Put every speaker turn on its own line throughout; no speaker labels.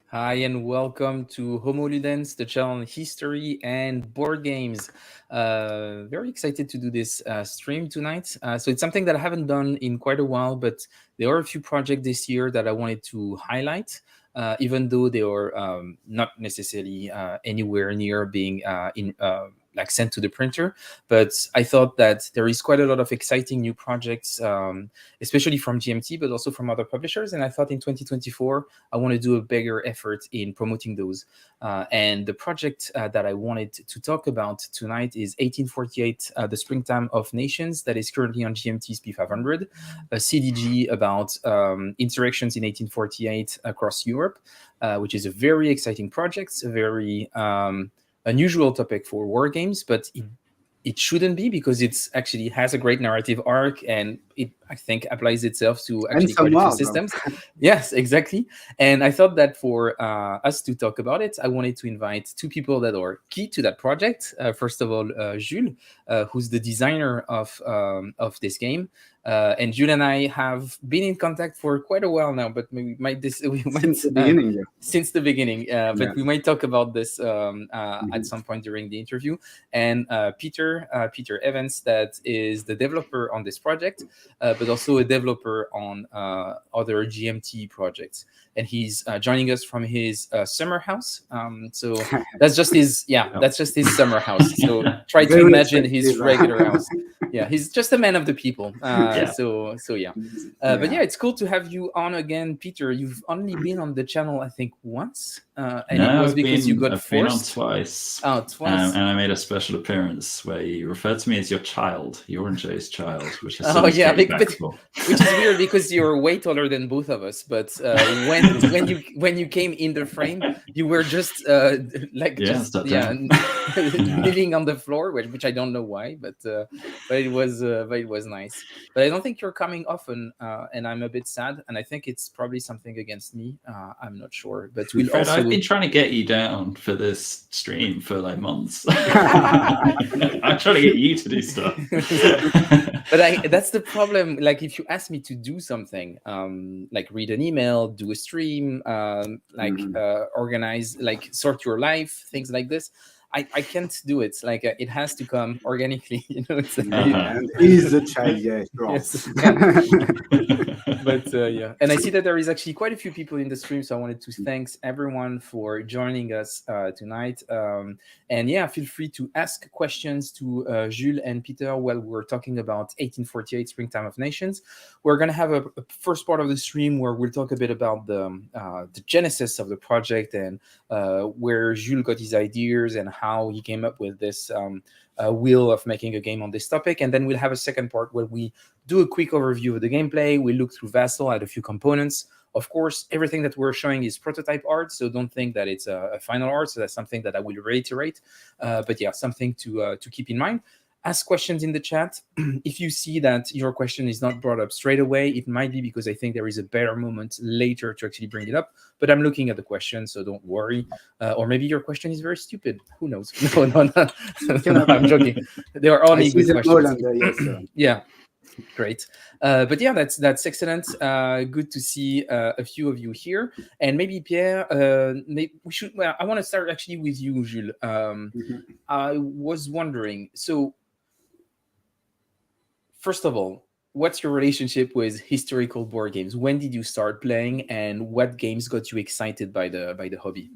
Hi and welcome to Homo Ludens, the channel on history and board games. Very excited to do this stream tonight. So it's something that I haven't done in quite a while, but there are a few projects this year that I wanted to highlight, even though they are not necessarily anywhere near being in like sent to the printer. But I thought that there is quite a lot of exciting new projects, especially from GMT, but also from other publishers. And I thought in 2024 I want to do a bigger effort in promoting those. And the project that I wanted to talk about tonight is 1848, The Springtime of Nations, that is currently on GMT's P500, a CDG about insurrections in 1848 across Europe, which is a very exciting project, a very unusual topic for war games, but it shouldn't be because it's actually has a great narrative arc and it I think applies itself to
And
actually
some
quite a few
more.
systems. Yes, exactly. And I thought that for us to talk about it, I wanted to invite two people that are key to that project. First of all, Jules, who's the designer of this game. And Jules and I have been in contact for quite a while now, but we might
Since the beginning. Yeah.
since the beginning. But we might talk about this at some point during the interview. And Peter Evans, that is the developer on this project, but also a developer on other GMT projects. And he's joining us from his summer house. So that's just that's just his summer house. So try to
Very
imagine his
expensive.
regular house. Yeah, he's just a man of the people.
Yeah.
So yeah. But yeah, it's cool to have you on again, Peter. You've only been on the channel, I think, once, and it was because you got
I've been on
forced.
twice.
Oh, twice.
And I made a special appearance where you referred to me as your child, your and Jay's child, which is
Oh yeah,
pretty
but
practical.
which is weird because you're way taller than both of us. But when you came in the frame, you were just kneeling on the floor, which I don't know why, but it was nice. But I don't think you're coming often, and I'm a bit sad. And I think it's probably something against me. I'm not sure, but we'll
Fred,
also.
I've been trying to get you down for this stream for like months. I'm trying to get you to do stuff.
But that's the problem. Like if you ask me to do something, like read an email, do a stream, organize, like sort your life, things like this, I can't do it. Like it has to come organically, you know.
And he's the child, yeah, sure.
Yes, yeah. But yeah, and I see that there is actually quite a few people in the stream, so I wanted to thank everyone for joining us tonight. And yeah, feel free to ask questions to Jules and Peter while we're talking about 1848 Springtime of Nations. We're going to have a first part of the stream where we'll talk a bit about the genesis of the project and where Jules got his ideas and how he came up with this will of making a game on this topic. And then we'll have a second part where we do a quick overview of the gameplay. We look through Vassal, add a few components. Of course, everything that we're showing is prototype art, so don't think that it's a final art. So that's something that I will reiterate. But yeah, something to keep in mind. Ask questions in the chat. If you see that your question is not brought up straight away, it might be because I think there is a better moment later to actually bring it up. But I'm looking at the question, so don't worry. Or maybe your question is very stupid. Who knows? No, I'm joking. They are only good questions. Yeah. Great. But yeah, that's excellent. Good to see a few of you here. And maybe Pierre, maybe we should. Well, I want to start actually with you, Jules. I was wondering. So, first of all, what's your relationship with historical board games? When did you start playing, and what games got you excited by the hobby?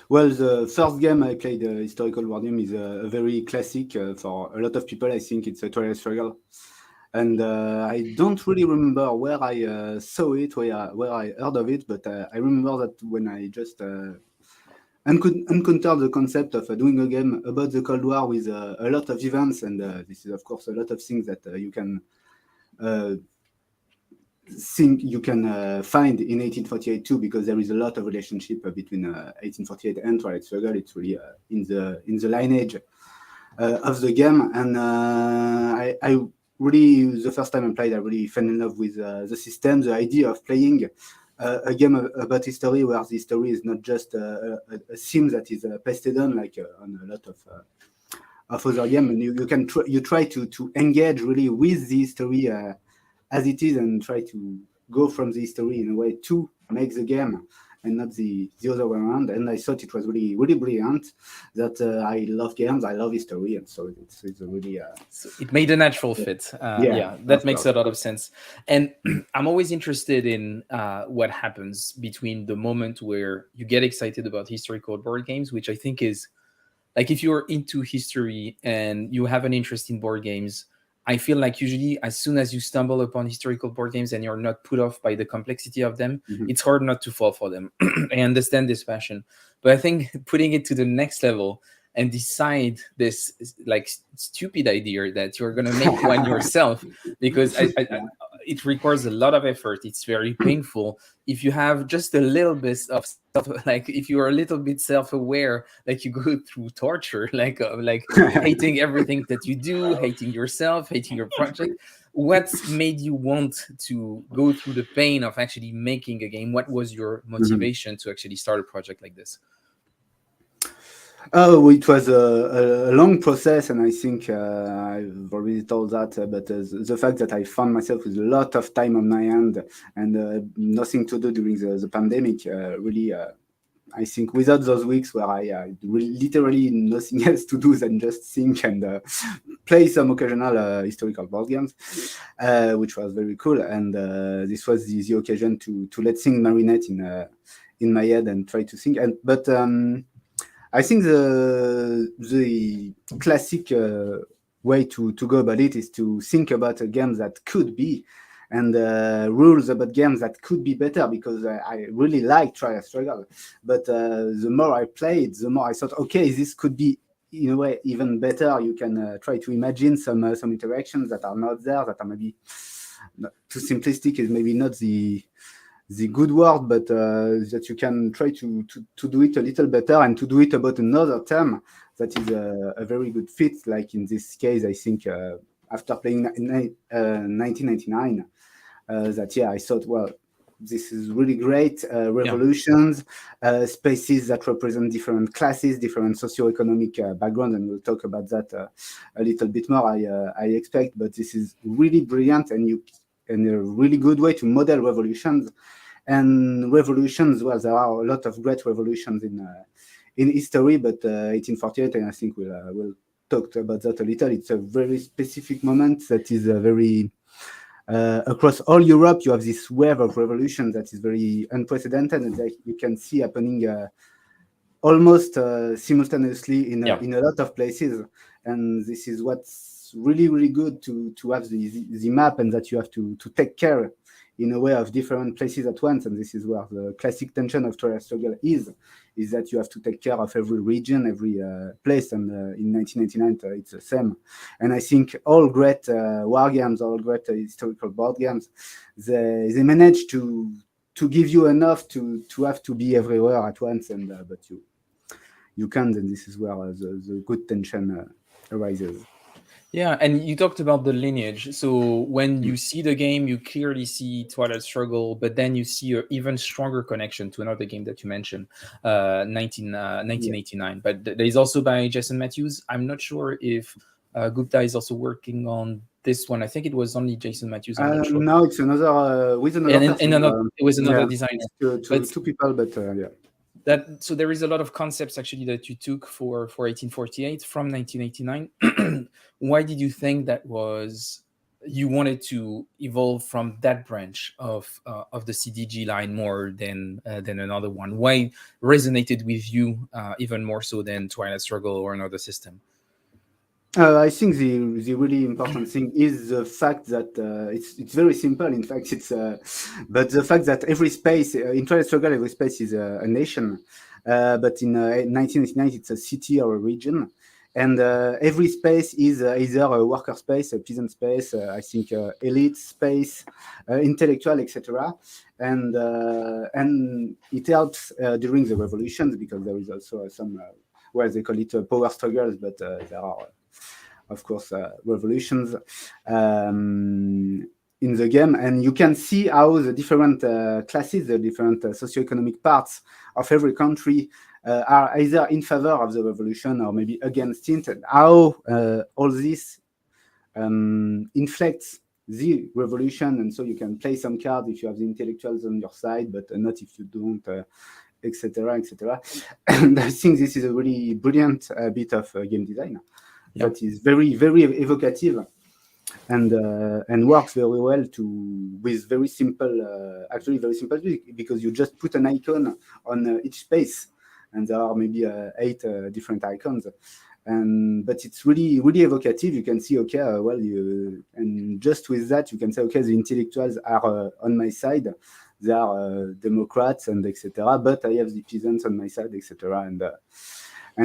Well, the first game I played, historical board game, is a very classic for a lot of people. I think it's a Twilight Struggle. And I don't really remember where I saw it, where I heard of it, but I remember that when I just encountered the concept of doing a game about the Cold War with a lot of events, and this is, of course, a lot of things that you can find in 1848 too, because there is a lot of relationship between 1848 and Twilight Struggle. It's really in the lineage of the game, and I really, the first time I played, I really fell in love with the system, the idea of playing a game about history where the story is not just a theme that is pasted on like on a lot of other games. And you try to engage really with the history as it is and try to go from the history in a way to make the game not the other way around. And I thought it was really brilliant. That I love games, I love history, and so it's really.
So it made a natural fit. That makes a lot of sense. And I'm always interested in what happens between the moment where you get excited about historical board games, which I think is like if you're into history and you have an interest in board games, I feel like usually as soon as you stumble upon historical board games and you're not put off by the complexity of them, it's hard not to fall for them. I understand this passion, but I think putting it to the next level and decide this like stupid idea that you're going to make one yourself, because it requires a lot of effort. It's very painful. If you have just a little bit of like if you're a little bit self-aware, like you go through torture, like hating everything that you do, hating yourself, hating your project. What's made you want to go through the pain of actually making a game? What was your motivation to actually start a project like this?
Oh, it was a long process, and I think I've already told that. But the fact that I found myself with a lot of time on my hand and nothing to do during the pandemic, really, I think without those weeks where I literally nothing else to do than just think and play some occasional historical board games, which was very cool. And this was the occasion to let things marinate in my head and try to think. But I think the classic way to go about it is to think about a game that could be, and rules about games that could be better, because I really like Trial Struggle. But the more I played, the more I thought, okay, this could be in a way even better. You can try to imagine some interactions that are not there, that are maybe not too simplistic is maybe not the good word, but that you can try to do it a little better and to do it about another term that is a very good fit. Like in this case, I think after playing 1999, I thought, well, this is really great. Revolutions, spaces that represent different classes, different socioeconomic background, and we'll talk about that a little bit more, I expect. But this is really brilliant, and a really good way to model revolutions. And revolutions, well, there are a lot of great revolutions in history, but 1848, and I think we'll talk about that a little. It's a very specific moment that is very across all Europe. You have this wave of revolution that is very unprecedented, and that you can see happening almost simultaneously in a lot of places. And this is what's really good to have the map, and that you have to take care in a way of different places at once. And this is where the classic tension of Trial Struggle is that you have to take care of every region, every place. And in 1999, it's the same. And I think all great war games, all great historical board games, they manage to give you enough to have to be everywhere at once, and but you can't. And this is where the good tension arises.
Yeah, and you talked about the lineage. So when you see the game, you clearly see Twilight Struggle, but then you see an even stronger connection to another game that you mentioned, 1989. But there is also by Jason Matthews. I'm not sure if Gupta is also working on this one. I think it was only Jason Matthews. I'm not sure.
No, it's another with another person.
It was another designer.
Two people, but yeah.
So there is a lot of concepts actually that you took for 1848 from 1989. Why did you think that was you wanted to evolve from that branch of the CDG line more than another one? Why resonated with you even more so than Twilight Struggle or another system?
I think the really important thing is the fact that it's very simple. In fact, but the fact that every space in Twilight Struggle, every space is a nation, but in 1989 it's a city or a region, and every space is either a worker space, a peasant space, I think elite space, intellectual, etc. And it helps during the revolutions, because there is also some where they call it power struggles, but there are, of course, revolutions in the game. And you can see how the different classes, the different socioeconomic parts of every country are either in favor of the revolution or maybe against it, and how all this inflects the revolution, and so you can play some cards if you have the intellectuals on your side, but not if you don't, etc., etc. And I think this is a really brilliant bit of game design that is very, very evocative and works very well with very simple, actually very simple, because you just put an icon on each space, and there are maybe 8 different icons. But it's really, really evocative. You can see, okay, and just with that, you can say, okay, the intellectuals are on my side. They are Democrats and etc. But I have the peasants on my side, etc. And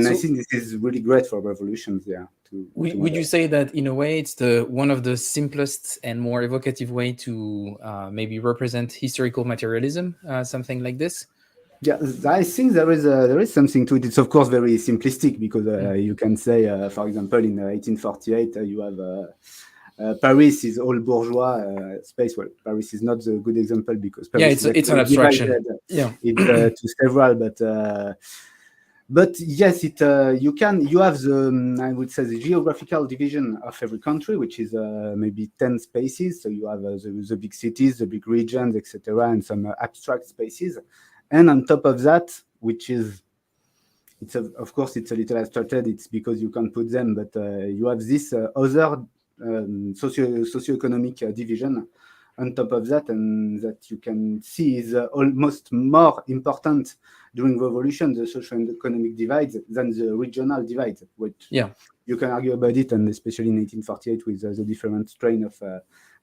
so, I think this is really great for revolutions. Yeah.
Would you say that in a way it's one of the simplest and more evocative way to maybe represent historical materialism, something like this?
Yeah, I think there is something to it. It's of course very simplistic because you can say, for example, in 1848, you have Paris is all bourgeois space. Well, Paris is not the good example because Paris
it's an abstraction.
It's to several, but yes, you have the I would say the geographical division of every country, which is maybe 10 spaces. So you have the big cities, the big regions, etc., and some abstract spaces. And on top of that, of course it's a little abstracted. It's because you can't put them, but you have this other socioeconomic division on top of that, and that you can see is almost more important during revolution, the socio-economic divide, than the regional divide, which you can argue about it, and especially in 1848 with the different strain of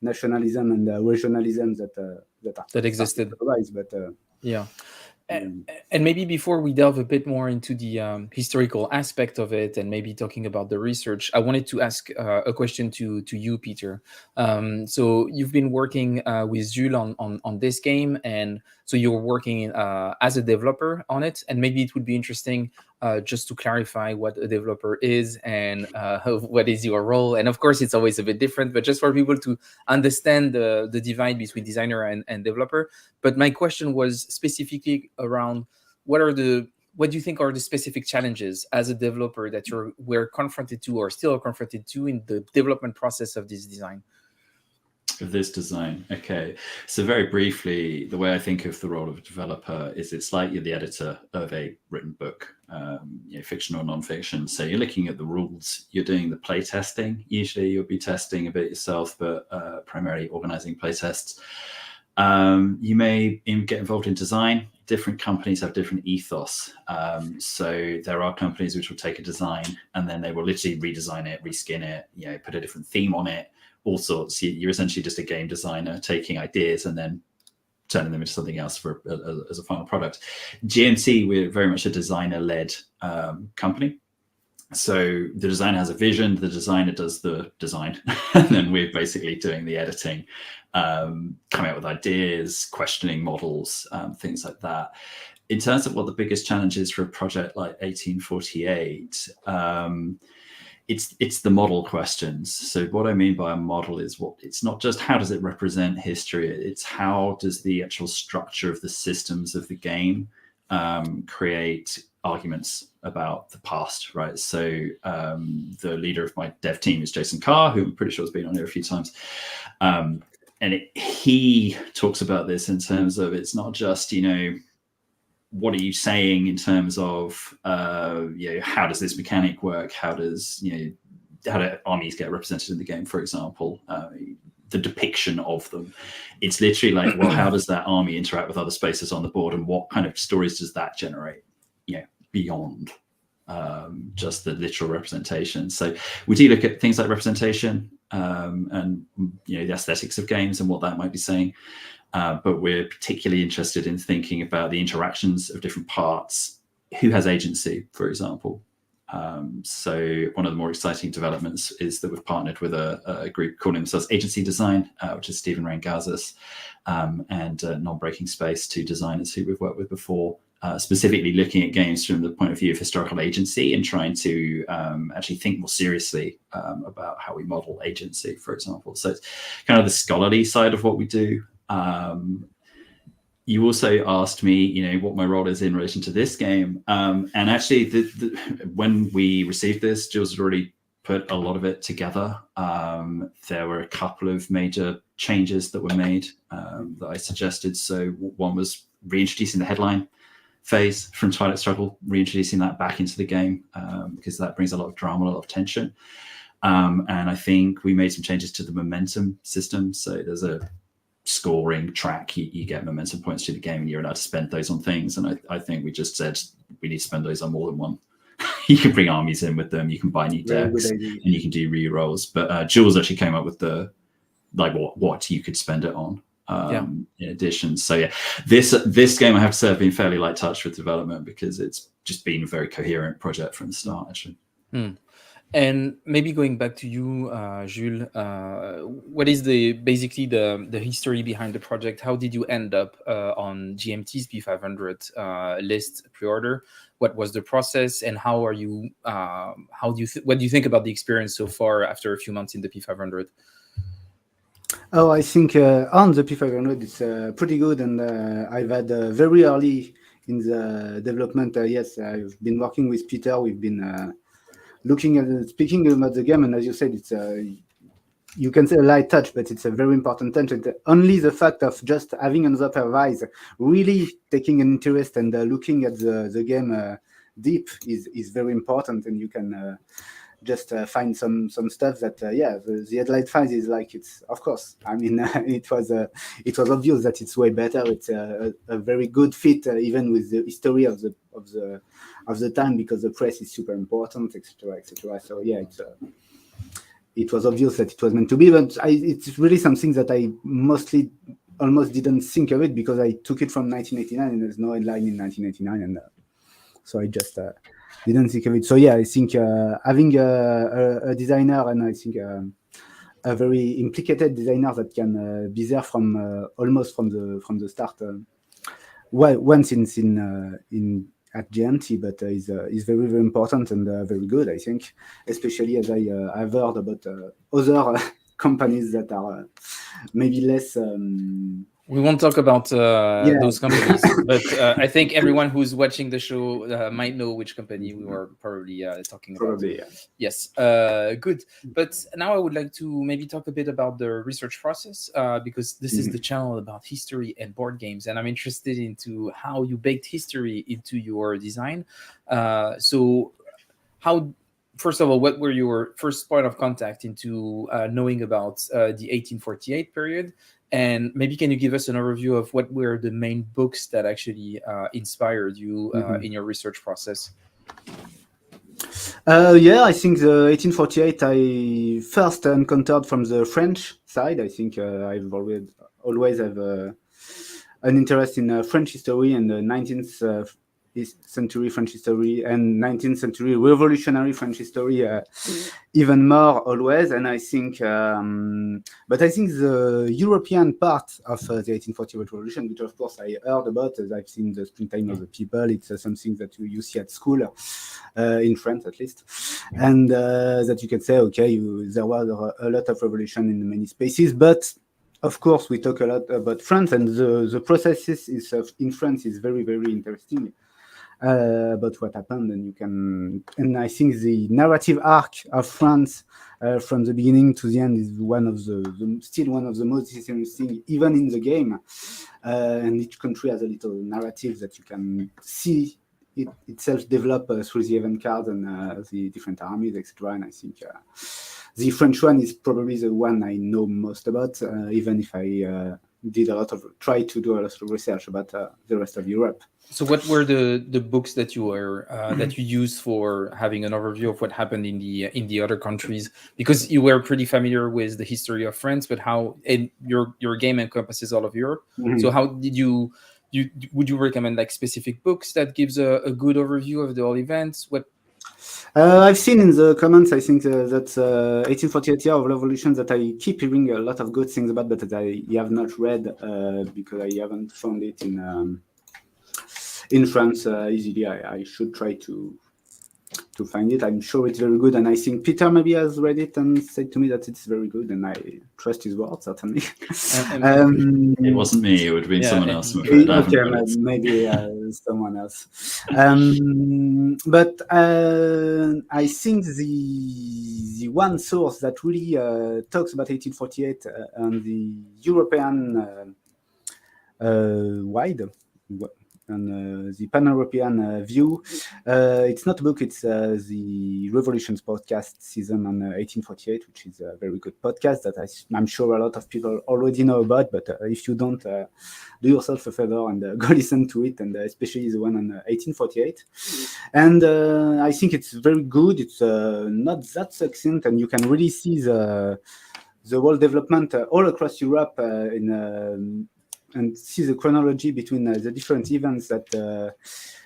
nationalism and regionalism that
existed.
But
and maybe before we delve a bit more into the historical aspect of it and maybe talking about the research, I wanted to ask a question to you, Peter. So you've been working with Jules on this game, and so you're working as a developer on it, and maybe it would be interesting just to clarify what a developer is and what is your role. And of course, it's always a bit different, but just for people to understand the divide between designer and developer. But my question was specifically around what do you think are the specific challenges as a developer that we're confronted to or still are confronted to in the development process of this design?
Of this design. Okay. So very briefly, the way I think of the role of a developer is it's like you're the editor of a written book, fiction or non-fiction. So you're looking at the rules, you're doing the play testing. Usually you'll be testing a bit yourself, but primarily organizing play tests. You may get involved in design. Different companies have different ethos. So there are companies which will take a design and then they will literally redesign it, reskin it, put a different theme on it, all sorts. You're essentially just a game designer taking ideas and then turning them into something else as a final product. GMT, we're very much a designer-led company. So the designer has a vision, the designer does the design, and then we're basically doing the editing, coming up with ideas, questioning models, things like that. In terms of what the biggest challenge is for a project like 1848, it's the model questions. So what I mean by a model is it's not just how does it represent history, it's how does the actual structure of the systems of the game create arguments about the past, right? So the leader of my dev team is Jason Carr, who I'm pretty sure has been on here a few times. And he talks about this in terms of it's not just, what are you saying in terms of, how does this mechanic work? How do armies get represented in the game, for example? The depiction of them. It's literally like, well, how does that army interact with other spaces on the board, and what kind of stories does that generate, beyond just the literal representation? So we do look at things like representation and the aesthetics of games and what that might be saying. But we're particularly interested in thinking about the interactions of different parts. Who has agency, for example? So one of the more exciting developments is that we've partnered with a group calling themselves Agency Design, which is Stephen Rangazis and Non-Breaking Space, two designers who we've worked with before, specifically looking at games from the point of view of historical agency and trying to actually think more seriously about how we model agency, for example. So it's kind of the scholarly side of what we do. You also asked me, what my role is in relation to this game. And actually, when we received this, Jules had already put a lot of it together. There were a couple of major changes that were made that I suggested. So one was reintroducing the headline phase from Twilight Struggle, reintroducing that back into the game because that brings a lot of drama, a lot of tension. And I think we made some changes to the momentum system. So there's a scoring track, you get momentum points to the game and you're allowed to spend those on things. And I think we just said we need to spend those on more than one. You can bring armies in with them, you can buy new decks, and you can do re-rolls. But Jules actually came up with the what you could spend it on in addition. So yeah, this game I have to say I've been fairly light touch with development because it's just been a very coherent project from the start actually.
And maybe going back to you, Jules, what is basically the history behind the project? How did you end up on GMT's P500 list pre-order? What was the process, and how are you? What do you think about the experience so far after a few months in the P500?
Oh, I think on the P500 it's pretty good, and I've had very early in the development. Yes, I've been working with Peter. We've been speaking about the game, and as you said, it's you can say a light touch, but it's a very important touch. Only the fact of just having another pair of eyes, really taking an interest and looking at the game deep is very important, and you can just find some stuff that the headlight phase is like, it's, of course, I mean it was obvious that it's way better. It's a very good fit even with the history of the time, because the press is super important, etc. So yeah, it was obvious that it was meant to be, but it's really something that I almost didn't think of it, because I took it from 1989 and there's no headline in 1989, and so I just didn't think of it. So yeah, I think having a designer, and I think a very implicated designer that can be there from almost from the start, once in at GMT, but is very, very important and very good, I think, especially as I've heard about other companies that are maybe less.
We won't talk about those companies, but I think everyone who's watching the show might know which company we were probably talking about.
Probably, yeah.
Yes, good. But now I would like to maybe talk a bit about the research process, because this is the channel about history and board games, and I'm interested into how you baked history into your design. So how... First of all, what were your first point of contact into knowing about the 1848 period? And maybe can you give us an overview of what were the main books that actually inspired you in your research process?
I think the 1848 I first encountered from the French side. I think I've always have an interest in French history and the 19th century French history and 19th century revolutionary French history even more always. And I think but I think the European part of the 1848 revolution, which of course I heard about, as I've seen the Springtime of the People, it's something that you see at school in France at least, and that you can say, okay, there was a lot of revolution in many spaces, but of course we talk a lot about France, and the processes in France is very, very interesting about what happened, and I think the narrative arc of France from the beginning to the end is still one of the most interesting, even in the game. And each country has a little narrative that you can see itself develop through the event cards and the different armies, etc. And I think the French one is probably the one I know most about, even if I try to do a lot of research about the rest of Europe.
So what were the books that you were that you used for having an overview of what happened in the other countries? Because you were pretty familiar with the history of France, but your game encompasses all of Europe. So how did would you recommend like specific books that gives a good overview of the whole events? What
I've seen in the comments, I think that 1848 Year of Revolution that I keep hearing a lot of good things about, but that I have not read because I haven't found it in France easily. I should try to to find it. I'm sure it's very good, and I think Peter maybe has read it and said to me that it's very good, and I trust his word certainly.
It wasn't me; it would have been someone else. I'm afraid.
Okay, maybe someone else. But I think the one source that really talks about 1848 and the European wide and the pan-European view. It's not a book, it's the Revolutions podcast season on 1848, which is a very good podcast that I'm sure a lot of people already know about, but if you don't, do yourself a favor and go listen to it, and especially the one on 1848. And I think it's very good. It's not that succinct, and you can really see the world development all across Europe and see the chronology between the different events that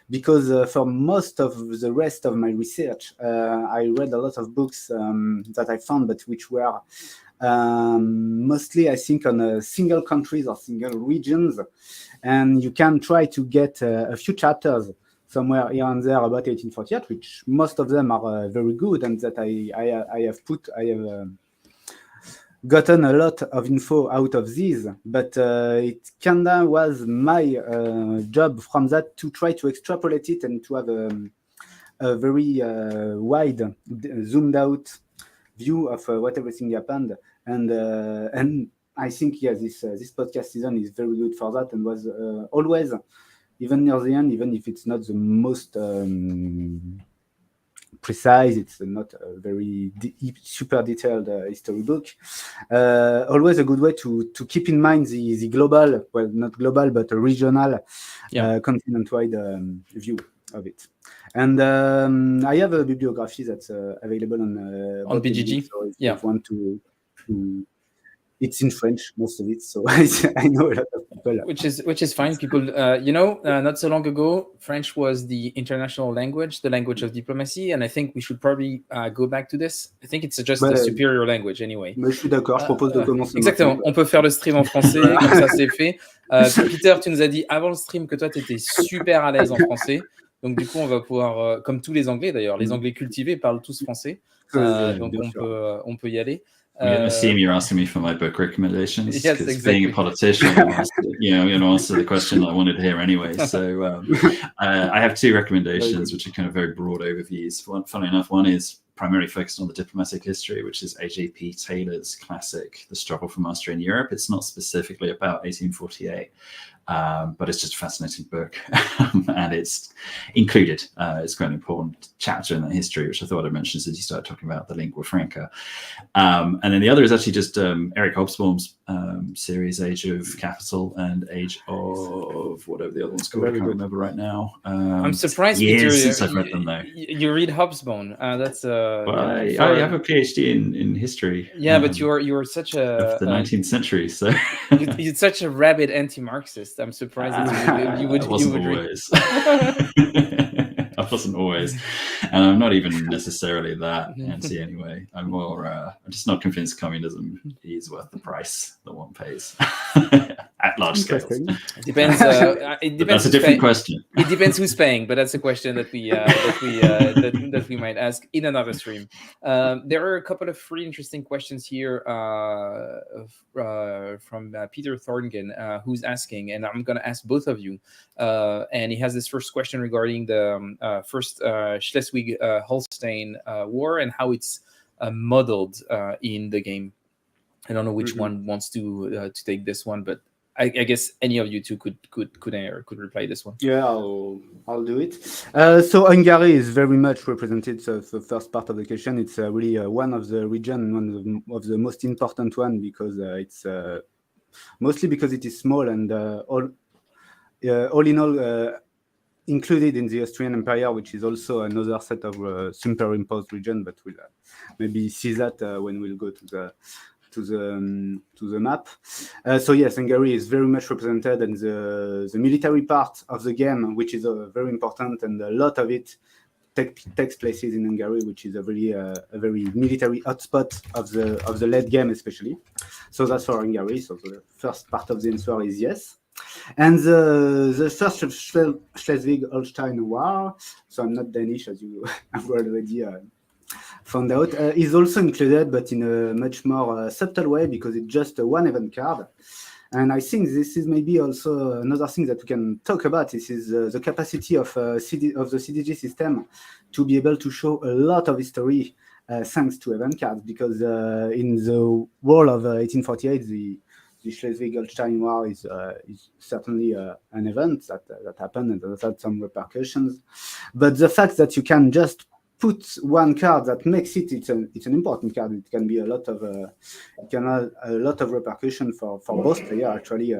because for most of the rest of my research, I read a lot of books that I found, but which were mostly, I think, on single countries or single regions. And you can try to get a few chapters somewhere here and there about 1848, which most of them are very good, and that I have gotten a lot of info out of these, but it kinda was my job from that to try to extrapolate it and to have a very wide, zoomed out view of what everything happened. And I think, yeah, this podcast season is very good for that, and was always, even near the end, even if it's not the most precise, it's not a very super detailed history book, always a good way to keep in mind the global, well, not global, but a regional, continent-wide view of it. And I have a bibliography that's available on
BGG.
So if you want to it's in French, most of it, so I know a lot of people.
Which is fine. People, not so long ago, French was the international language, the language of diplomacy, and I think we should probably go back to this. I think it's just a superior language anyway.
Mais je suis d'accord, je propose de commencer.
Exactement, on peut faire le stream en français, comme ça c'est fait. Peter, tu nous as dit avant le stream que toi, tu étais super à l'aise en français. Donc du coup, on va pouvoir, comme tous les Anglais d'ailleurs, les Anglais cultivés parlent tous français. Donc on peut y aller.
I assume you're asking me for my book recommendations.
Yes, exactly.
Being a politician, I'm going to answer the question I wanted to hear anyway. So I have two recommendations, which are kind of very broad overviews. Funny enough, one is primarily focused on the diplomatic history, which is A.J.P. Taylor's classic, The Struggle for Mastery in Europe. It's not specifically about 1848, but it's just a fascinating book. And it's included. It's quite an important chapter in that history, which I thought I'd mention since you started talking about the lingua franca. And then the other is actually just Eric Hobsbawm's series, Age of Capital and Age of whatever the other one's called. I can't remember right now.
I'm surprised,
Peter,
since
I've read them, though.
You read Hobsbawm. That's
I have a PhD in history.
Yeah, but you're such a
of the 19th century, so
you're such a rabid anti-Marxist. I'm surprised that you would
always. I wasn't always, and I'm not even necessarily that anti anyway. I'm more. I'm just not convinced communism is worth the price that one pays at large scales.
It depends.
That's a different question.
It depends who's paying, but that's a question that we might ask in another stream. There are a couple of really interesting questions here from Peter Thorngen, who's asking, and I'm going to ask both of you. And he has this first question regarding the first Schleswig-Holstein war and how it's modeled in the game. I don't know which one wants to take this one, but I guess any of you two could reply this one.
Yeah, I'll do it. So Hungary is very much represented. So the first part of the question, it's really one of the region, one of the most important one, because it's mostly because it is small and all in all included in the Austrian Empire, which is also another set of superimposed region. But we'll maybe see that when we'll go to the map. So yes, Hungary is very much represented, and the military part of the game, which is very important, and a lot of it takes places in Hungary, which is a very military hotspot of the late game, especially. So that's for Hungary. So the first part of the answer is yes. And the first Schleswig-Holstein War, so I'm not Danish as you have already found out, is also included, but in a much more subtle way because it's just one event card. And I think this is maybe also another thing that we can talk about. This is the capacity of the CDG system to be able to show a lot of history thanks to event cards, because in the world of 1848, the Schleswig-Holstein War is certainly an event that happened and that had some repercussions. But the fact that you can just put one card that makes it's an important card. It can be a lot of it can have a lot of repercussion for both players actually.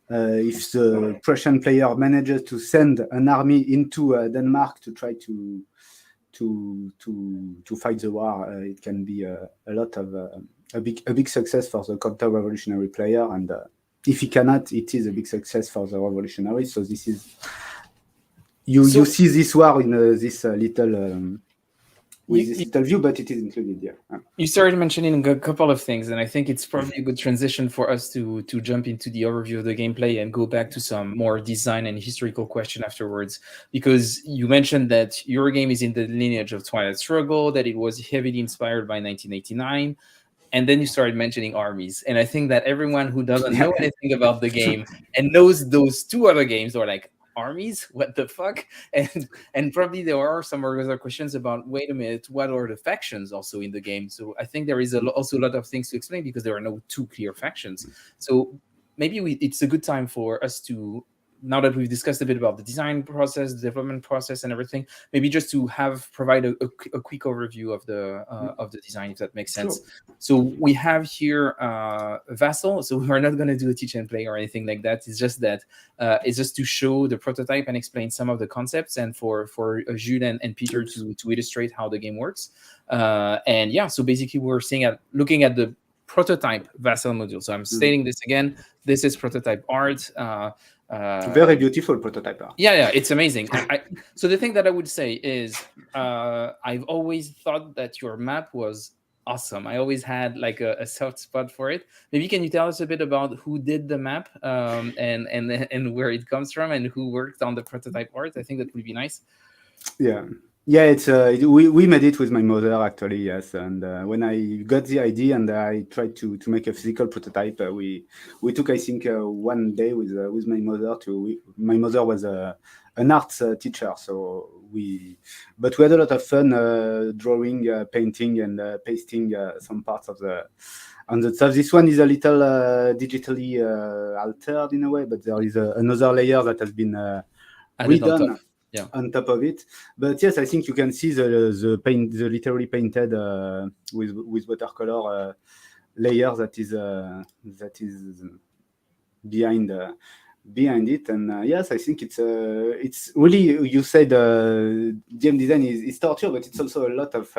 If the Prussian player manages to send an army into Denmark to try to fight the war, it can be a lot of a big success for the counter-revolutionary player, and if he cannot, it is a big success for the revolutionary. So this is you see this war in this little little view, but it is included. Yeah.
You started mentioning a couple of things, and I think it's probably a good transition for us to jump into the overview of the gameplay and go back to some more design and historical question afterwards. Because you mentioned that your game is in the lineage of Twilight Struggle, that it was heavily inspired by 1989. And then you started mentioning armies. And I think that everyone who doesn't know anything about the game and knows those two other games are like, armies? What the fuck? And probably there are some other questions about, wait a minute, what are the factions also in the game? So I think there is also a lot of things to explain because there are no two clear factions. So maybe it's a good time for us to, now that we've discussed a bit about the design process, the development process, and everything, maybe just to provide a quick overview of the design, if that makes sense. Sure. So we have here Vassal. So we're not going to do a teach and play or anything like that. It's just that it's just to show the prototype and explain some of the concepts, and for Jules and Peter to illustrate how the game works. And yeah, so basically we're looking at the prototype Vassal module. So I'm stating this again. This is prototype art.
Very beautiful prototype art.
Yeah, it's amazing. So the thing that I would say is I've always thought that your map was awesome. I always had like a soft spot for it. Maybe can you tell us a bit about who did the map and where it comes from and who worked on the prototype art? I think that would be nice.
Yeah, it's we made it with my mother actually, yes. And when I got the idea and I tried to make a physical prototype, we took, I think, one day with my mother my mother was an arts teacher, so we had a lot of fun drawing, painting, and pasting some parts of on the stuff. This one is a little digitally altered in a way, but there is another layer that has been redone. On top of it, but yes, I think you can see the paint, the literally painted with watercolor layer that is behind it. And yes, I think it's really, you said game design is torture, but it's also a lot of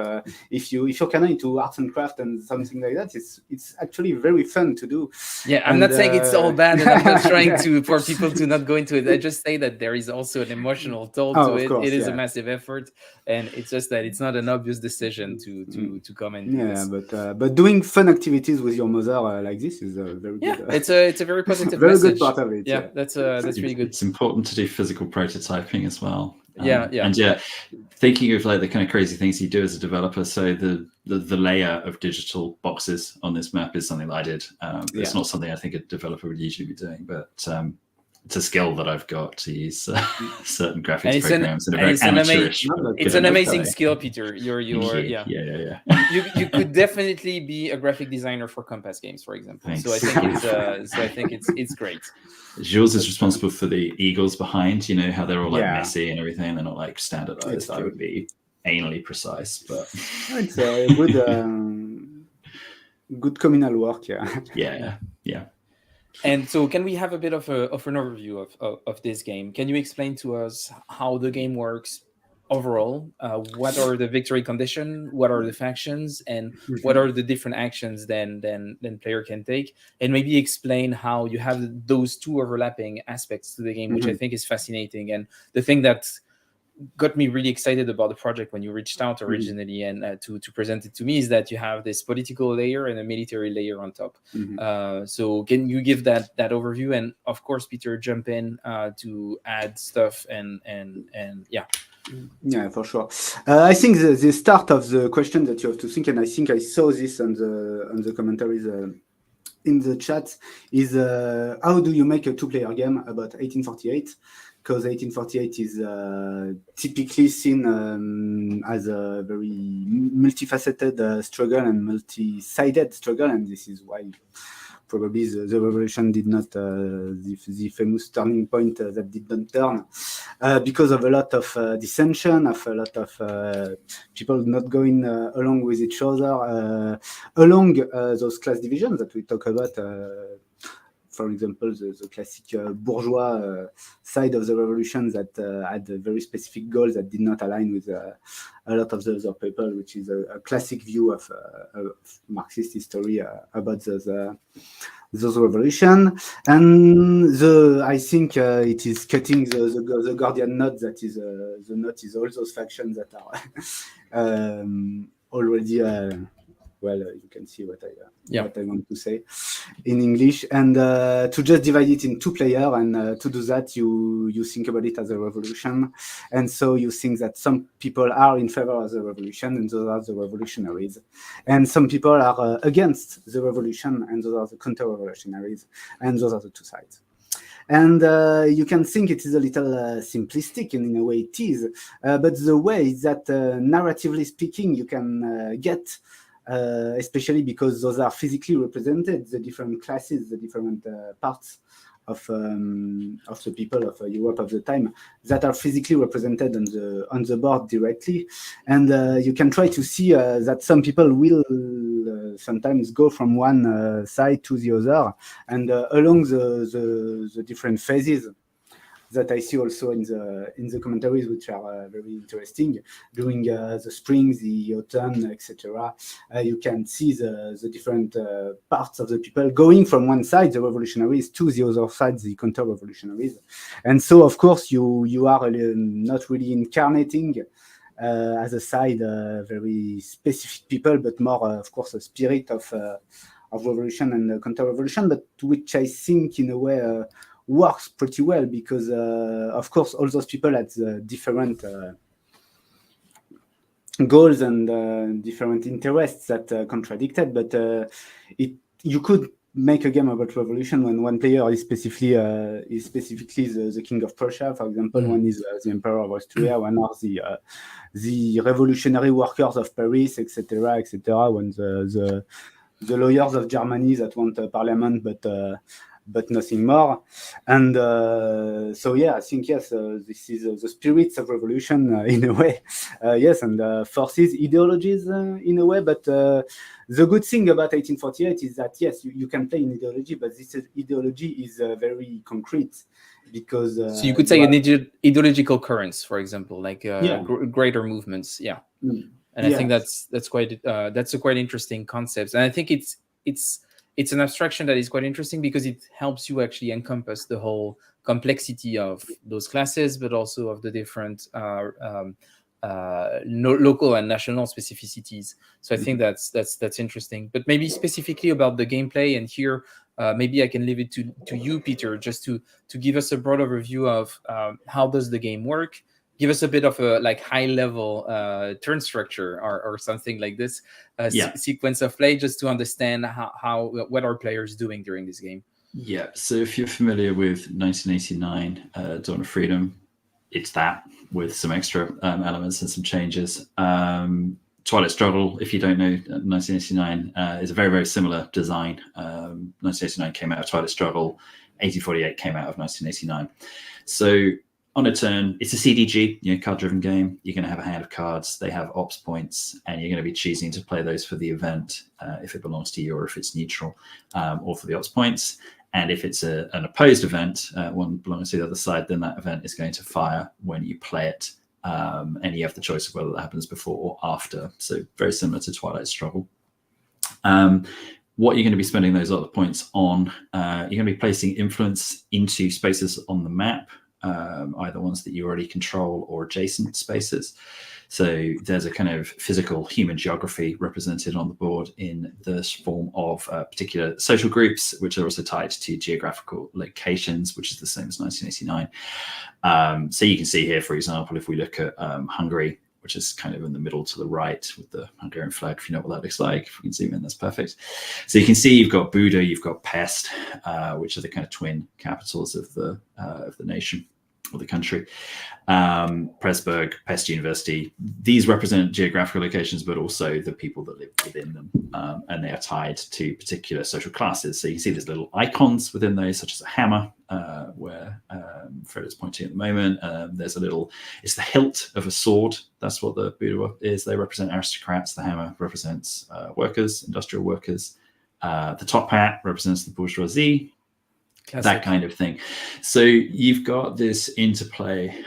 if you're kind of into arts and craft and something like that, it's actually very fun to do.
Yeah, I'm not saying it's all bad, and I'm not trying for people to not go into it. I just say that there is also an emotional toll to it. Course, it is a massive effort, and it's just that it's not an obvious decision to come and do this.
But doing fun activities with your mother like this is very good.
It's a very positive
very
message.
Good part of it.
Yeah. That's really good.
It's important to do physical prototyping as well.
And
thinking of like the kind of crazy things you do as a developer. So the layer of digital boxes on this map is something that I did. It's not something I think a developer would usually be doing, but it's a skill that I've got to use certain graphics programs in a very amateurish.
It's an amazing skill, Peter. You're
yeah.
You could definitely be a graphic designer for Compass Games, for example.
Thanks.
So I think it's great.
Jules is responsible for the eagles behind. You know how they're all like messy and everything. They're not like standardized. I would be anally precise, but
it's a good communal work.
Yeah.
And so can we have a bit of an overview of this game? Can you explain to us how the game works overall? What are the victory conditions? What are the factions? And what are the different actions then player can take? And maybe explain how you have those two overlapping aspects to the game, which I think is fascinating. And the thing that got me really excited about the project when you reached out originally and to present it to me is that you have this political layer and a military layer on top. So can you give that overview, and of course Peter jump in to add stuff and yeah.
Yeah, for sure. I think the start of the question that you have to think, and I think I saw this on the commentaries in the chat, is how do you make a 2-player game about 1848? Because 1848 is typically seen as a very multifaceted struggle and multi-sided struggle, and this is why probably the revolution did not, the famous turning point that did not turn, because of a lot of dissension, of a lot of people not going along with each other, along those class divisions that we talk about. For example, the classic bourgeois side of the revolution that had very specific goals that did not align with a lot of the other people, which is a classic view of Marxist history about those revolution. And I think it is cutting the Gordian knot that is the knot is all those factions that are already well, you can see what I want to say in English, and to just divide it in 2-player, and to do that, you think about it as a revolution, and so you think that some people are in favor of the revolution, and those are the revolutionaries, and some people are against the revolution, and those are the counter-revolutionaries, and those are the two sides. And you can think it is a little simplistic, and in a way it is, but the way that narratively speaking you can get, especially because those are physically represented, the different classes, the different parts of the people of Europe of the time that are physically represented on the board directly, and you can try to see that some people will sometimes go from one side to the other, and along the different phases that I see also in the commentaries, which are very interesting, during the spring, the autumn, etc. You can see the different parts of the people going from one side, the revolutionaries, to the other side, the counter-revolutionaries. And so, of course, you are not really incarnating as a side very specific people, but more, of course, a spirit of revolution and counter-revolution, but which I think, in a way, works pretty well, because of course all those people had different goals and different interests that contradicted, but you could make a game about revolution when one player is specifically the king of Prussia, for example. One is the emperor of Austria, one are the revolutionary workers of Paris, etc., when the lawyers of Germany that want a parliament but nothing more. And so yeah, I think yes, this is the spirits of revolution in a way, yes, and forces ideologies in a way, but the good thing about 1848 is that yes, you can play in ideology, but this ideology is very concrete, because
so you could say an ideological currents, for example, like greater movements, and I think that's quite that's a quite interesting concept, and I think it's an abstraction that is quite interesting because it helps you actually encompass the whole complexity of those classes, but also of the different local and national specificities. So I think that's interesting. But maybe specifically about the gameplay, and here maybe I can leave it to you, Peter, just to give us a broad overview of how does the game work. Give us a bit of a high level turn structure or something like this, sequence of play, just to understand what are players doing during this game.
Yeah, so if you're familiar with 1989 Dawn of Freedom, it's that with some extra elements and some changes. Twilight Struggle, if you don't know, 1989 is a very, very similar design. 1989 came out of Twilight Struggle, 1848 came out of 1989. So on a turn, it's a CDG, card-driven game. You're going to have a hand of cards. They have ops points, and you're going to be choosing to play those for the event, if it belongs to you or if it's neutral, or for the ops points. And if it's an opposed event, one belongs to the other side, then that event is going to fire when you play it. And you have the choice of whether that happens before or after. So very similar to Twilight Struggle. What you're going to be spending those other points on, you're going to be placing influence into spaces on the map. either ones that you already control or adjacent spaces. So there's a kind of physical human geography represented on the board in the form of particular social groups, which are also tied to geographical locations, which is the same as 1989. So you can see here, for example, if we look at Hungary, which is kind of in the middle to the right with the Hungarian flag, if you know what that looks like. If we can zoom in, that's perfect. So you can see you've got Buda, you've got Pest, which are the kind of twin capitals of the nation or the country. Pressburg, Pest University. These represent geographical locations, but also the people that live within them. And they are tied to particular social classes. So you can see there's little icons within those, such as a hammer, where Fred is pointing at the moment. There's a little, it's the hilt of a sword. That's what the Buda is. They represent aristocrats. The hammer represents workers, industrial workers. The top hat represents the bourgeoisie. Classic. That kind of thing. So you've got this interplay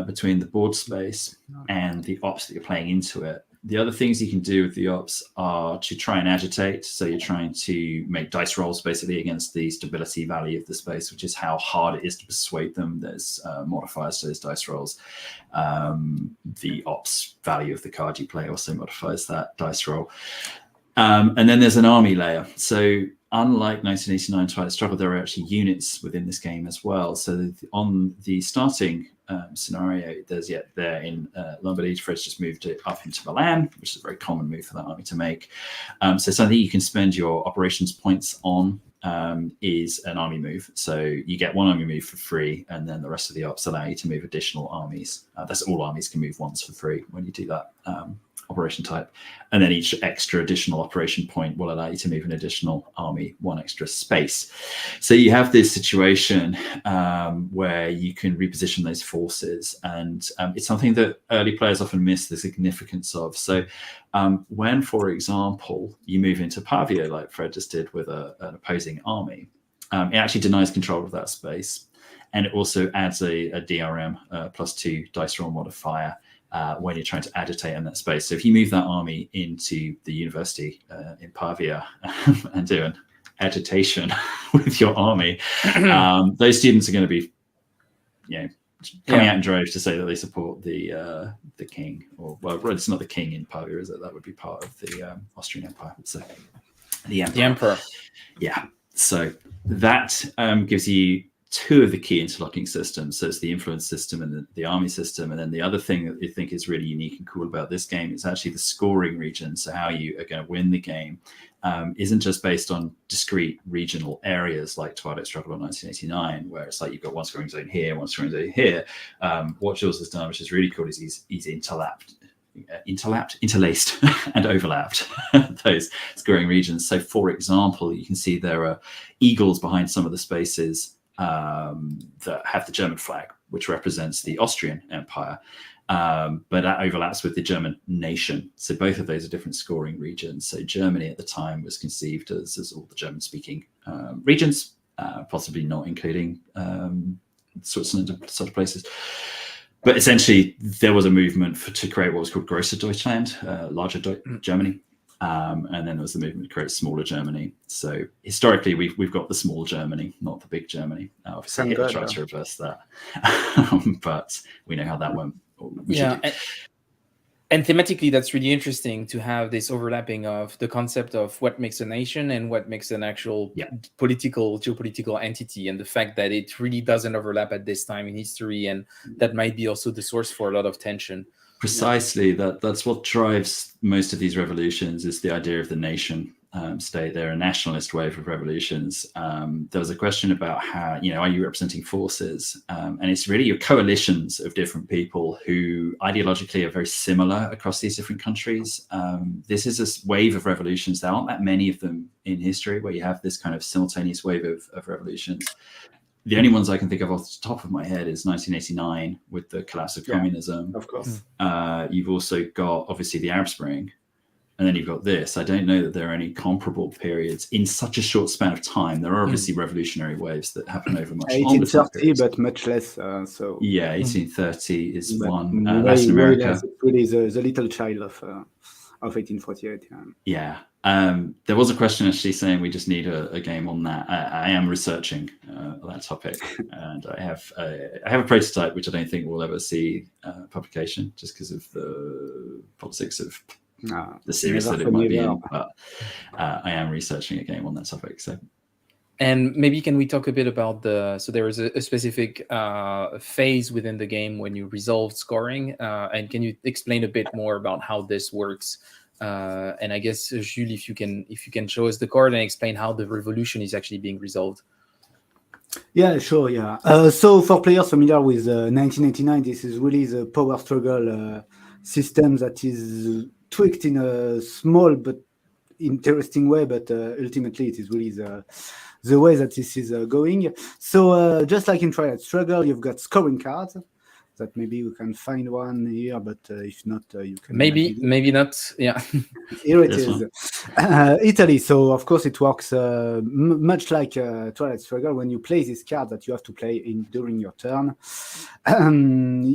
between the board space and the ops that you're playing into it. The other things you can do with the ops are to try and agitate. So you're trying to make dice rolls basically against the stability value of the space, which is how hard it is to persuade them. There's modifiers to those dice rolls. The ops value of the card you play also modifies that dice roll. And then there's an army layer. So unlike 1989 Twilight Struggle, there are actually units within this game as well. So on the starting scenario, there's there in Lombardy, Fred's just moved it up into Milan, which is a very common move for that army to make. So something you can spend your operations points on is an army move. So you get one army move for free, and then the rest of the ops allow you to move additional armies. That's all armies can move once for free when you do that operation type. And then each extra additional operation point will allow you to move an additional army one extra space. So you have this situation where you can reposition those forces, and it's something that early players often miss the significance of. So when, for example, you move into Pavia, like Fred just did with an opposing army, it actually denies control of that space. And it also adds a DRM +2 dice roll modifier when you're trying to agitate in that space. So if you move that army into the university in Pavia and do an agitation with your army, those students are going to be, coming out in droves to say that they support the king, or well, it's not the king in Pavia, is it? That would be part of the Austrian Empire. So the emperor. Yeah. So that gives you two of the key interlocking systems. So it's the influence system and the army system. And then the other thing that you think is really unique and cool about this game is actually the scoring region. So how you are going to win the game isn't just based on discrete regional areas like Twilight Struggle or 1989, where it's like you've got one scoring zone here, one scoring zone here. What Jules has done, which is really cool, is he's interlaced and overlapped those scoring regions. So for example, you can see there are eagles behind some of the spaces that have the German flag, which represents the Austrian Empire, but that overlaps with the German nation. So both of those are different scoring regions. So Germany at the time was conceived as all the German-speaking regions, possibly not including Switzerland and such places. But essentially, there was a movement to create what was called Grosser Deutschland, larger Germany. And then there was the movement to create smaller Germany. So historically, we've got the small Germany, not the big Germany. Obviously, Hitler tried to reverse that, but we know how that went.
And thematically, that's really interesting to have this overlapping of the concept of what makes a nation and what makes an actual geopolitical entity, and the fact that it really doesn't overlap at this time in history, and that might be also the source for a lot of tension.
Precisely, that's what drives most of these revolutions, is the idea of the nation state. They're a nationalist wave of revolutions. There was a question about how, are you representing forces? And it's really your coalitions of different people who ideologically are very similar across these different countries. This is a wave of revolutions. There aren't that many of them in history where you have this kind of simultaneous wave of revolutions. The only ones I can think of off the top of my head is 1989 with the collapse of communism.
Of course.
You've also got, obviously, the Arab Spring. And then you've got this. I don't know that there are any comparable periods in such a short span of time. There are obviously revolutionary waves that happen over much longer.
1830, but much less. So
1830 is one. Latin America.
Really the little child of 1848.
Yeah. There was a question actually saying we just need a game on that. I am researching that topic, and I have a prototype which I don't think will ever see publication just because of the politics of the series that it might be in. But I am researching a game on that topic. So.
And maybe can we talk a bit about so there is a specific phase within the game when you resolve scoring, and can you explain a bit more about how this works? And I guess Jules, if you can show us the card and explain how the revolution is actually being resolved.
Yeah, sure. Yeah. So for players familiar with 1989, this is really the power struggle system that is tweaked in a small but interesting way. But ultimately, it is really the way that this is going. So just like in Triad Struggle, you've got scoring cards. That maybe we can find one here, but if not, you can
maybe not. Yeah,
here it is. Italy. So of course it works much like Twilight Struggle. When you play this card that you have to play during your turn,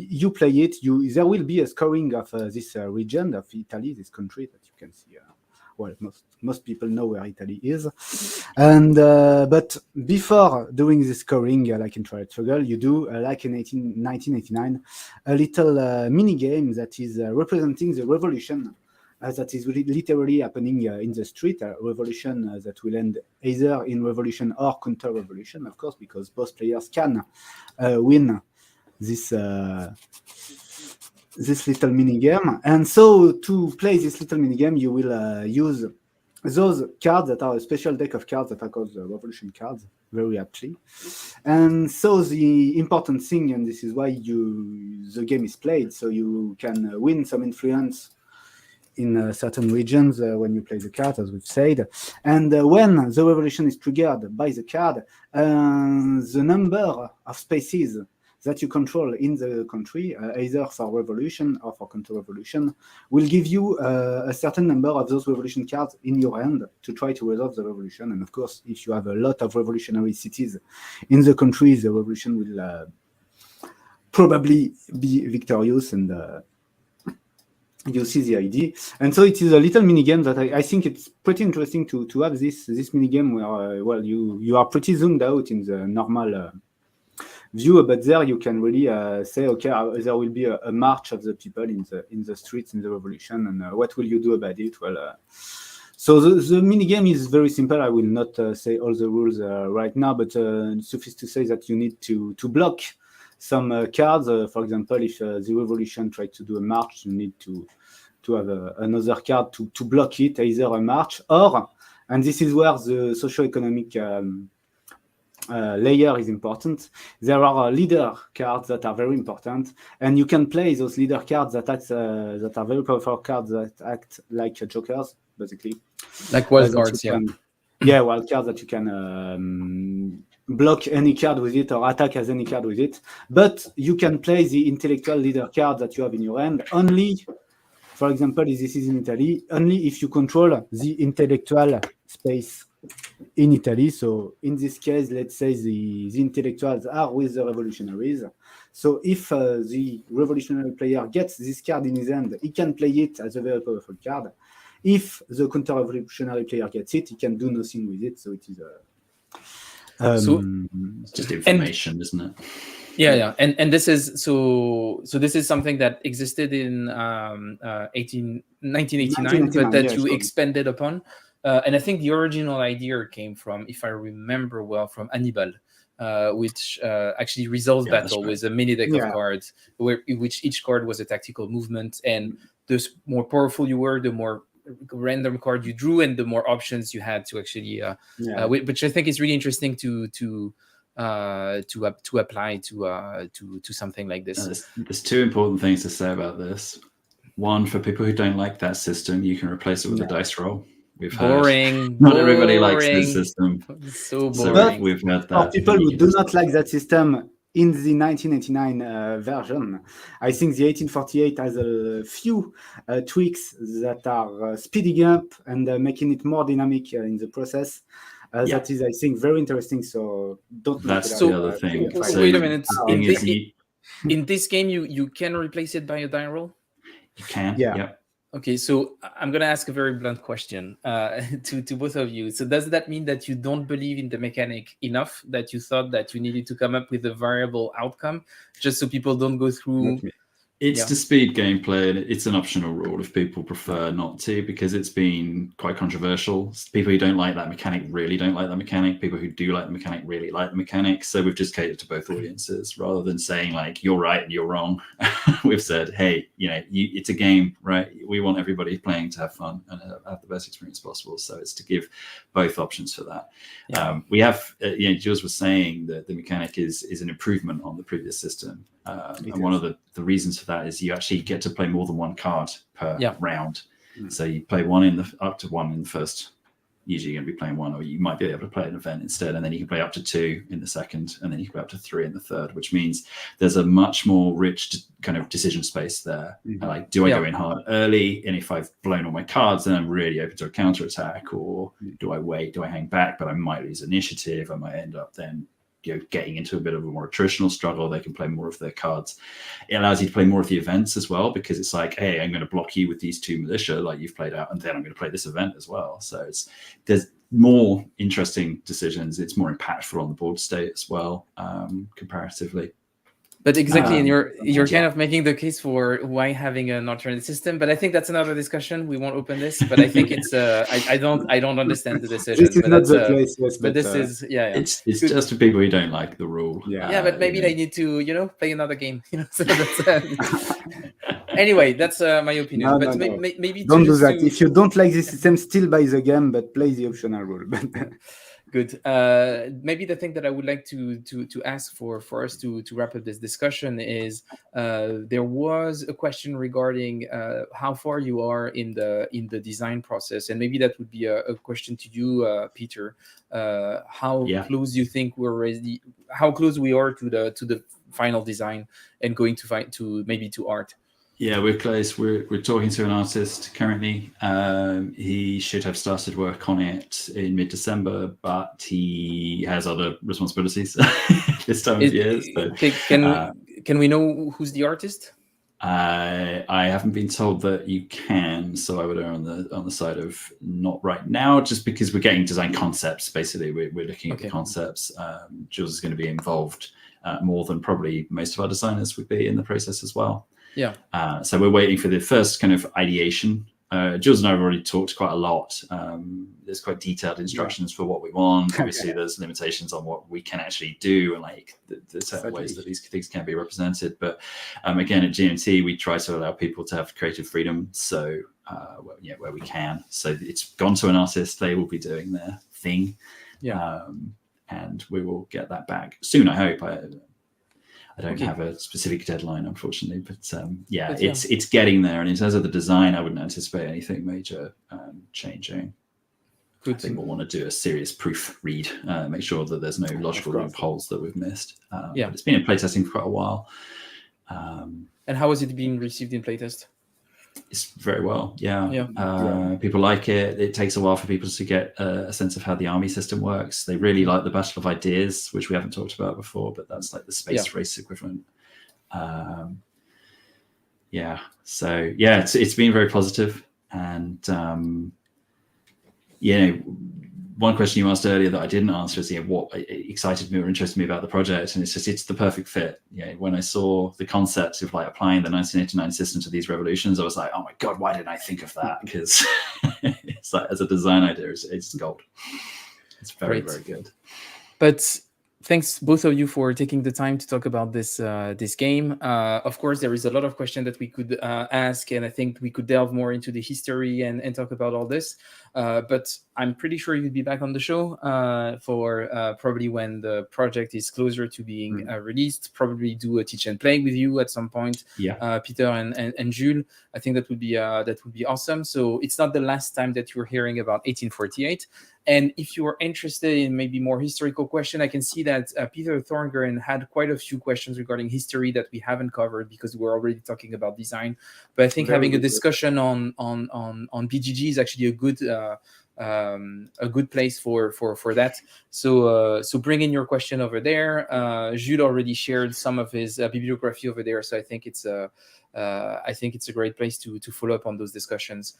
you play it. There will be a scoring of this region of Italy, this country that you can see. Well, most people know where Italy is, and but before doing the scoring, like in Triad Struggle, you do like in 1989, a little mini game that is representing the revolution that is really literally happening in the street. A revolution that will end either in revolution or counter-revolution, of course, because both players can win this little mini game. And so to play this little mini game, you will use those cards that are a special deck of cards that are called the revolution cards, very aptly. And so the important thing, and this is why the game is played, so you can win some influence in certain regions when you play the card, as we've said. And when the revolution is triggered by the card, the number of spaces that you control in the country, either for revolution or for counter-revolution, will give you a certain number of those revolution cards in your hand to try to resolve the revolution. And of course, if you have a lot of revolutionary cities in the country, the revolution will probably be victorious, and you see the idea. And so it is a little mini game that I think it's pretty interesting to have this mini game where well you are pretty zoomed out in the normal view, but there you can really say, okay, there will be a march of the people in the streets in the revolution, and what will you do about it? Well, so the mini game is very simple. I will not say all the rules right now, but suffice to say that you need to block some cards. For example, if the revolution tried to do a march, you need to have another card to block it, either a march or, and this is where the socio-economic layer is important. There are leader cards that are very important, and you can play those leader cards that are very powerful cards that act like jokers, basically.
Like wild cards,
yeah, wild cards that you can block any card with it or attack as any card with it. But you can play the intellectual leader card that you have in your hand only. For example, if this is in Italy, only if you control the intellectual space in Italy. So in this case, let's say the intellectuals are with the revolutionaries. So if the revolutionary player gets this card in his hand, he can play it as a very powerful card. If the counter-revolutionary player gets it, he can do nothing with it. So it is
it's just information, isn't it?
Yeah. And this is so this is something that existed in 1989, but that you expanded upon. And I think the original idea came from, if I remember well, from Hannibal, which actually resolved battle with a mini deck of cards, which each card was a tactical movement, and the more powerful you were, the more random card you drew, and the more options you had to actually, which I think is really interesting to apply to something like this.
There's two important things to say about this. One, for people who don't like that system, you can replace it with a dice roll. We've heard not everybody likes this system.
So boring.
So we've heard that.
For people who do not like that system, in the 1989 version, I think the 1848 has a few tweaks that are speeding up and making it more dynamic in the process. That is, I think, very interesting. So don't.
That's the other thing.
Wait a minute. In this game, you can replace it by a die roll.
You can.
Yeah.
Yep.
Okay, so I'm going to ask a very blunt question to both of you. So does that mean that you don't believe in the mechanic enough, that you thought that you needed to come up with a variable outcome just so people don't go through?
Not me.
It's to speed gameplay, and it's an optional rule if people prefer not to, because it's been quite controversial. People who don't like that mechanic really don't like that mechanic. People who do like the mechanic really like the mechanic. So we've just catered to both audiences rather than saying like you're right and you're wrong. We've said, hey, it's a game, right? We want everybody playing to have fun and have the best experience possible. So it's to give both options for that.
Yeah.
We have, Jules was saying that the mechanic is an improvement on the previous system. And one of the reasons for that is you actually get to play more than one card per round. So you play up to one in the first. Usually you're going to be playing one, or you might be able to play an event instead, and then you can play up to two in the second, and then you can play up to three in the third, which means there's a much more rich kind of decision space there. Like, do I go in hard early, and if I've blown all my cards, then I'm really open to a counter attack, or do I wait? Do I hang back, but I might lose initiative? I might end up then getting into a bit of a more attritional struggle. They can play more of their cards. It allows you to play more of the events as well, because it's like, hey, I'm going to block you with these two militia like you've played out, and then I'm going to play this event as well. So there's more interesting decisions. It's more impactful on the board state as well, comparatively.
But exactly, and you're kind of making the case for why having an alternate system. But I think that's another discussion. We won't open this. But I think it's I don't understand the decision.
This is not the place. Yes,
but this is
It's just for people who don't like the rule.
Yeah, but maybe they need to play another game. So that's, anyway, that's my opinion. But maybe
don't do that. If you don't like the system, still buy the game, but play the optional rule.
Good. Maybe the thing that I would like to ask for us to wrap up this discussion is there was a question regarding how far you are in the design process, and maybe that would be a question to you, Peter. How close you think how close we are to the final design and going to art?
Yeah, we're close. We're talking to an artist currently. He should have started work on it in mid-December, but he has other responsibilities this time of year. So,
can we know who's the artist?
I haven't been told that you can, so I would err on the side of not right now, just because we're getting design concepts. Basically, we're looking at the concepts. Jules is going to be involved more than probably most of our designers would be in the process as well.
Yeah.
So we're waiting for the first kind of ideation. Jules and I have already talked quite a lot. There's quite detailed instructions for what we want. Obviously, there's limitations on what we can actually do, and like the certain ways that these things can be represented. But again, at GMT, we try to allow people to have creative freedom. So where we can. So it's gone to an artist. They will be doing their thing.
Yeah.
And we will get that back soon, I hope. I don't have a specific deadline, unfortunately, but it's getting there. And in terms of the design, I wouldn't anticipate anything major changing.
Good.
I think we'll want to do a serious proofread, make sure that there's no logical loopholes that we've missed. But it's been in playtesting for quite a while.
And how has it been received in playtest?
It's very well, people like it. It takes a while for people to get a sense of how the army system works. They really like the Battle of Ideas, which we haven't talked about before, but that's like the space race equivalent. So it's been very positive. And one question you asked earlier that I didn't answer is what excited me or interested me about the project, and it's the perfect fit. When I saw the concept of like applying the 1989 system to these revolutions, I was like, oh my god, why didn't I think of that? Because it's like, as a design idea, it's gold. It's very very good.
But thanks both of you for taking the time to talk about this game. Of course, there is a lot of questions that we could ask, and I think we could delve more into the history and talk about all this. But I'm pretty sure you'd be back on the show for probably when the project is closer to being released. Probably do a teach and play with you at some point, Peter and Jules. I think that would be awesome. So it's not the last time that you're hearing about 1848. And if you are interested in maybe more historical question, I can see that Peter Thorngren had quite a few questions regarding history that we haven't covered because we're already talking about design. But I think having a discussion on BGG is actually a good a good place for that. So bring in your question over there. Jules already shared some of his bibliography over there, so I think it's a great place to follow up on those discussions.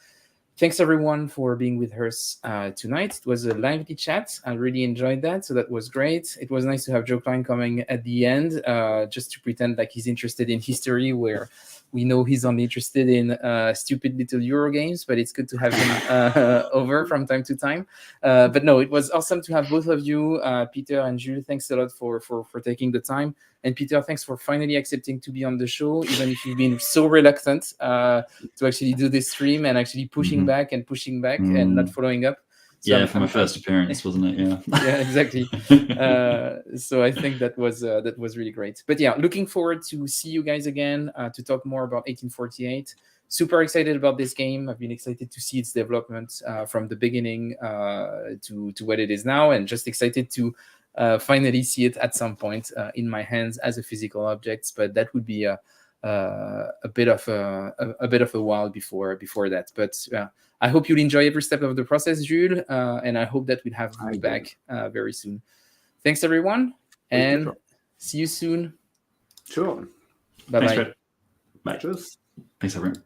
Thanks everyone for being with us tonight. It was a lively chat. I really enjoyed that, so that was great. It was nice to have Joe Klein coming at the end, just to pretend like he's interested in history, where we know he's only interested in stupid little Euro games, but it's good to have him over from time to time. But no, it was awesome to have both of you, Peter and Jules. Thanks a lot for taking the time. And Peter, thanks for finally accepting to be on the show, even if you've been so reluctant to actually do this stream and actually pushing back and not following up.
So yeah, for my first appearance, wasn't it? Yeah.
Yeah, exactly. So I think that was really great. But yeah, looking forward to see you guys again to talk more about 1848. Super excited about this game. I've been excited to see its development from the beginning to what it is now, and just excited to finally see it at some point in my hands as a physical object. But that would be a bit of a while before that. But I hope you'll enjoy every step of the process, Jules, and I hope that we'll have you back very soon. Thanks, everyone, and see you soon.
Sure.
Bye-bye.
Thanks, Fred. Bye.
Cheers.
Thanks, everyone.